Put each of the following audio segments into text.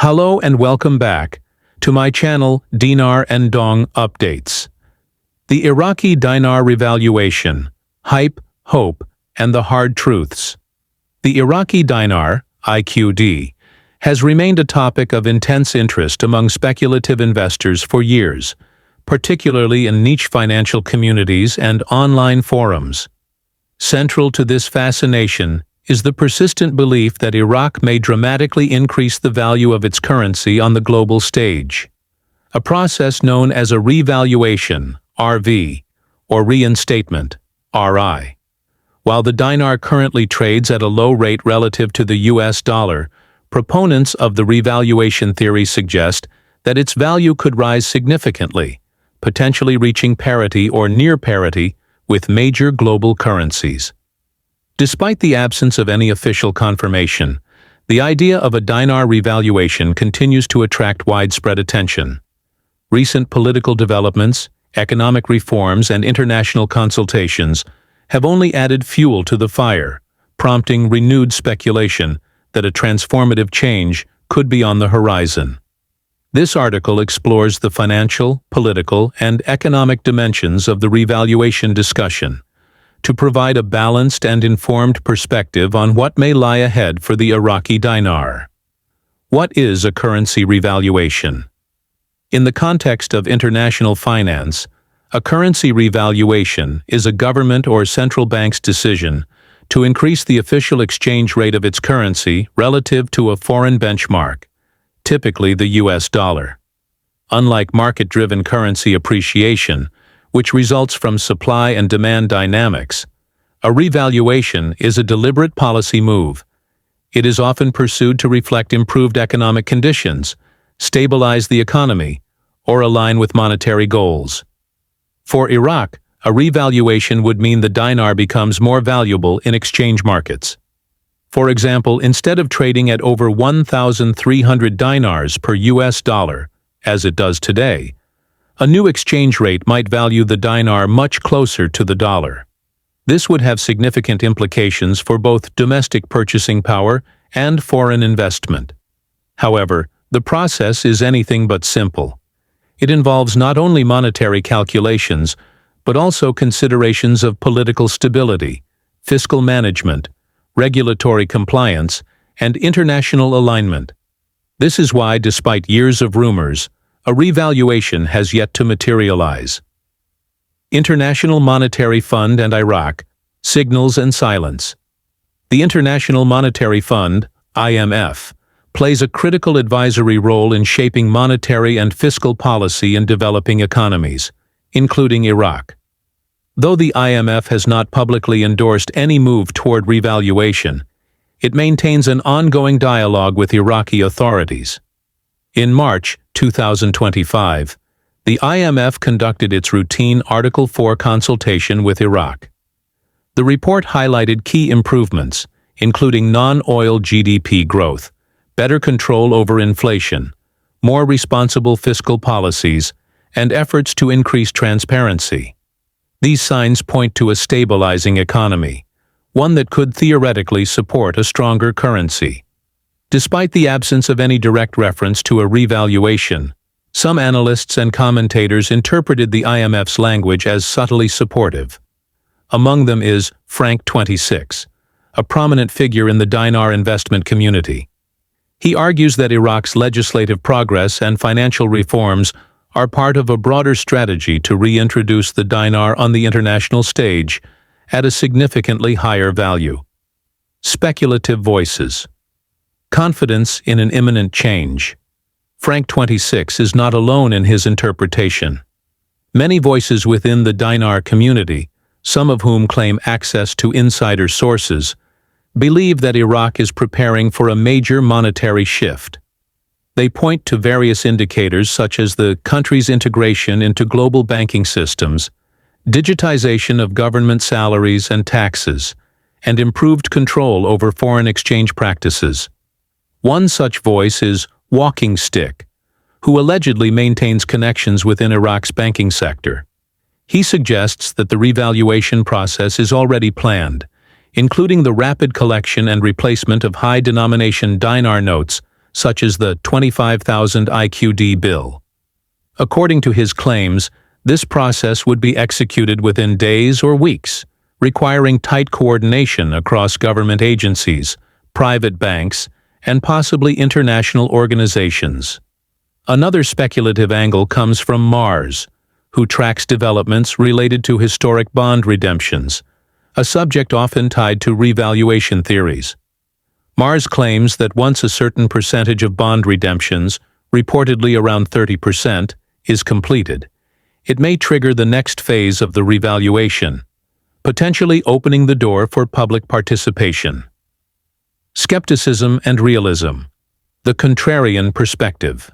Hello and welcome back to my channel Dinar and Dong Updates. The Iraqi Dinar Revaluation, Hype, Hope, and the Hard Truths. The Iraqi Dinar, IQD, has remained a topic of intense interest among speculative investors for years, particularly in niche financial communities and online forums. Central to this fascination is the persistent belief that Iraq may dramatically increase the value of its currency on the global stage, a process known as a revaluation, RV, or reinstatement, RI. While the dinar currently trades at a low rate relative to the US dollar, proponents of the revaluation theory suggest that its value could rise significantly, potentially reaching parity or near parity with major global currencies. Despite the absence of any official confirmation, the idea of a dinar revaluation continues to attract widespread attention. Recent political developments, economic reforms, and international consultations have only added fuel to the fire, prompting renewed speculation that a transformative change could be on the horizon. This article explores the financial, political, and economic dimensions of the revaluation discussion, to provide a balanced and informed perspective on what may lie ahead for the Iraqi dinar. What is a currency revaluation? In the context of international finance, a currency revaluation is a government or central bank's decision to increase the official exchange rate of its currency relative to a foreign benchmark, typically the US dollar. Unlike market-driven currency appreciation, which results from supply and demand dynamics, a revaluation is a deliberate policy move. It is often pursued to reflect improved economic conditions, stabilize the economy, or align with monetary goals. For Iraq, a revaluation would mean the dinar becomes more valuable in exchange markets. For example, instead of trading at over 1,300 dinars per US dollar, as it does today, a new exchange rate might value the dinar much closer to the dollar. This would have significant implications for both domestic purchasing power and foreign investment. However, the process is anything but simple. It involves not only monetary calculations, but also considerations of political stability, fiscal management, regulatory compliance, and international alignment. This is why, despite years of rumors, a revaluation has yet to materialize. International Monetary Fund and Iraq, Signals and Silence. The International Monetary Fund, IMF, plays a critical advisory role in shaping monetary and fiscal policy in developing economies, including Iraq. Though the IMF has not publicly endorsed any move toward revaluation, it maintains an ongoing dialogue with Iraqi authorities. In March 2025, the IMF conducted its routine Article 4 consultation with Iraq. The report highlighted key improvements, including non-oil GDP growth, better control over inflation, more responsible fiscal policies, and efforts to increase transparency. These signs point to a stabilizing economy, one that could theoretically support a stronger currency. Despite the absence of any direct reference to a revaluation, some analysts and commentators interpreted the IMF's language as subtly supportive. Among them is Frank 26, a prominent figure in the dinar investment community. He argues that Iraq's legislative progress and financial reforms are part of a broader strategy to reintroduce the dinar on the international stage at a significantly higher value. Speculative voices. Confidence in an imminent change. Frank 26 is not alone in his interpretation. Many voices within the dinar community, some of whom claim access to insider sources, believe that Iraq is preparing for a major monetary shift. They point to various indicators such as the country's integration into global banking systems, digitization of government salaries and taxes, and improved control over foreign exchange practices. One such voice is Walking Stick, who allegedly maintains connections within Iraq's banking sector. He suggests that the revaluation process is already planned, including the rapid collection and replacement of high-denomination dinar notes such as the 25,000 IQD bill. According to his claims, this process would be executed within days or weeks, requiring tight coordination across government agencies, private banks, and possibly international organizations. Another speculative angle comes from Mars, who tracks developments related to historic bond redemptions, a subject often tied to revaluation theories. Mars claims that once a certain percentage of bond redemptions, reportedly around 30%, is completed, it may trigger the next phase of the revaluation, potentially opening the door for public participation. Skepticism and realism. The contrarian perspective.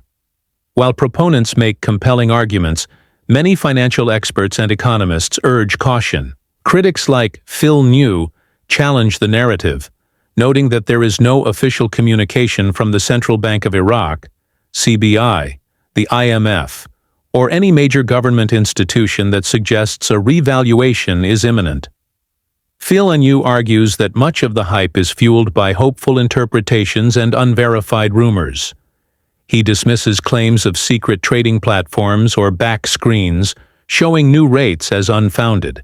While proponents make compelling arguments, many financial experts and economists urge caution. Critics like Phil New challenge the narrative, noting that there is no official communication from the Central Bank of Iraq, CBI, the IMF, or any major government institution that suggests a revaluation is imminent. Phil New argues that much of the hype is fueled by hopeful interpretations and unverified rumors. He dismisses claims of secret trading platforms or back screens showing new rates as unfounded.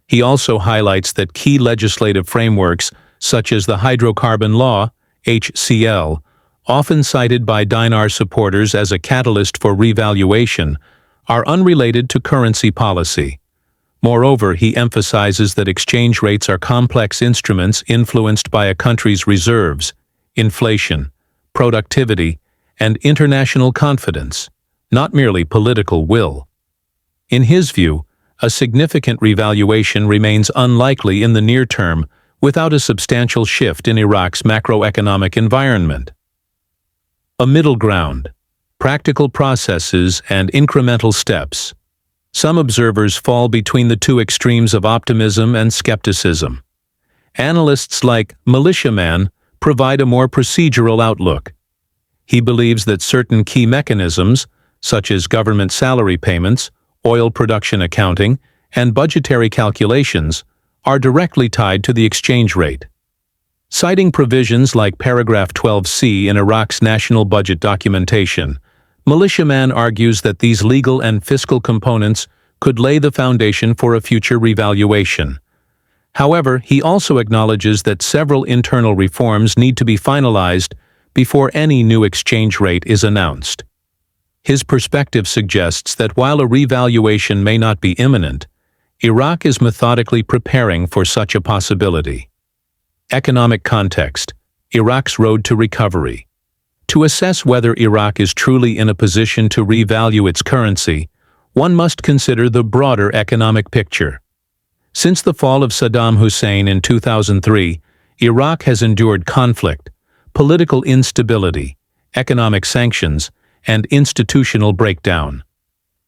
He also highlights that key legislative frameworks, such as the hydrocarbon law, HCL, often cited by dinar supporters as a catalyst for revaluation, are unrelated to currency policy. Moreover, he emphasizes that exchange rates are complex instruments influenced by a country's reserves, inflation, productivity, and international confidence, not merely political will. In his view, a significant revaluation remains unlikely in the near term without a substantial shift in Iraq's macroeconomic environment. A middle ground. Practical processes and incremental steps. Some observers fall between the two extremes of optimism and skepticism. Analysts like Militiaman provide a more procedural outlook. He believes that certain key mechanisms, such as government salary payments, oil production accounting, and budgetary calculations, are directly tied to the exchange rate. Citing provisions like paragraph 12C in Iraq's national budget documentation, Militiaman argues that these legal and fiscal components could lay the foundation for a future revaluation. However, he also acknowledges that several internal reforms need to be finalized before any new exchange rate is announced. His perspective suggests that while a revaluation may not be imminent, Iraq is methodically preparing for such a possibility. Economic context. Iraq's road to recovery. To assess whether Iraq is truly in a position to revalue its currency, one must consider the broader economic picture. Since the fall of Saddam Hussein in 2003, Iraq has endured conflict, political instability, economic sanctions, and institutional breakdown.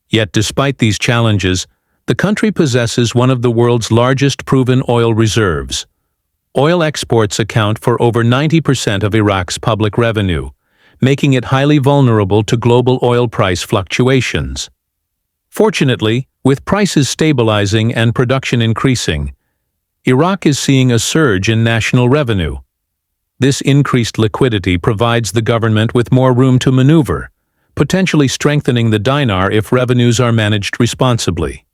Yet despite these challenges, the country possesses one of the world's largest proven oil reserves. Oil exports account for over 90% of Iraq's public revenue, making it highly vulnerable to global oil price fluctuations. Fortunately, with prices stabilizing and production increasing, Iraq is seeing a surge in national revenue. This increased liquidity provides the government with more room to maneuver, potentially strengthening the dinar if revenues are managed responsibly.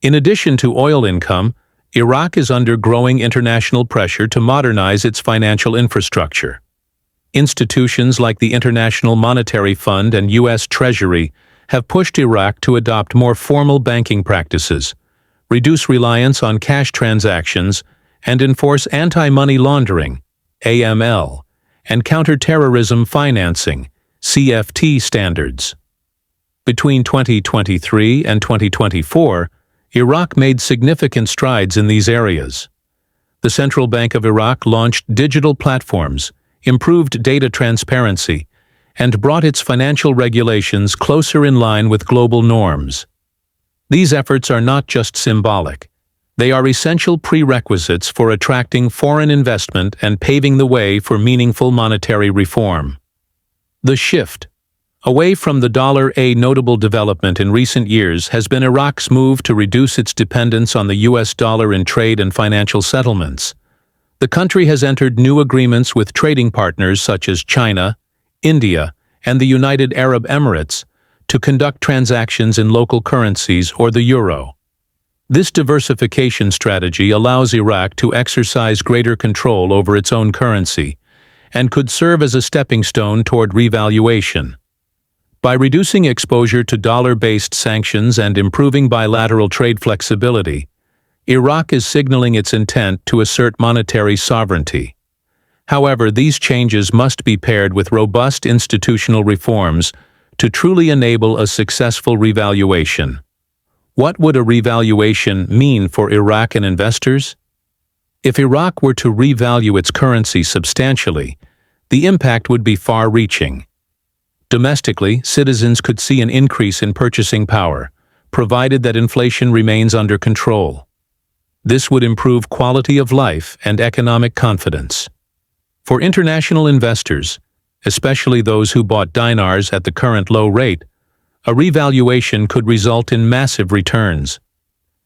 In addition to oil income, Iraq is under growing international pressure to modernize its financial infrastructure. Institutions like the International Monetary Fund and U.S. Treasury have pushed Iraq to adopt more formal banking practices, reduce reliance on cash transactions, and enforce anti-money laundering, AML, and counter-terrorism financing, CFT standards. Between 2023 and 2024, Iraq made significant strides in these areas. The Central Bank of Iraq launched digital platforms, improved data transparency, and brought its financial regulations closer in line with global norms. These efforts are not just symbolic. They are essential prerequisites for attracting foreign investment and paving the way for meaningful monetary reform. The shift away from the dollar. A notable development in recent years has been Iraq's move to reduce its dependence on the U.S. dollar in trade and financial settlements. The country has entered new agreements with trading partners such as China, India, and the United Arab Emirates to conduct transactions in local currencies or the euro. This diversification strategy allows Iraq to exercise greater control over its own currency and could serve as a stepping stone toward revaluation. By reducing exposure to dollar-based sanctions and improving bilateral trade flexibility, Iraq is signaling its intent to assert monetary sovereignty. However, these changes must be paired with robust institutional reforms to truly enable a successful revaluation. What would a revaluation mean for Iraq and investors? If Iraq were to revalue its currency substantially, the impact would be far-reaching. Domestically, citizens could see an increase in purchasing power, provided that inflation remains under control. This would improve quality of life and economic confidence. For international investors, especially those who bought dinars at the current low rate, a revaluation could result in massive returns.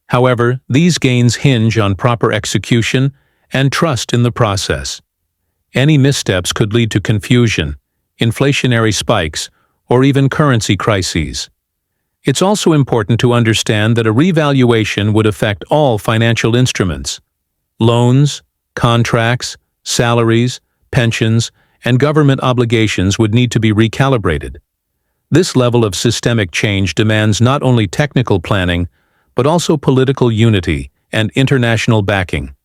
However, these gains hinge on proper execution and trust in the process. Any missteps could lead to confusion, inflationary spikes, or even currency crises. It's also important to understand that a revaluation would affect all financial instruments. Loans, contracts, salaries, pensions, and government obligations would need to be recalibrated. This level of systemic change demands not only technical planning, but also political unity and international backing.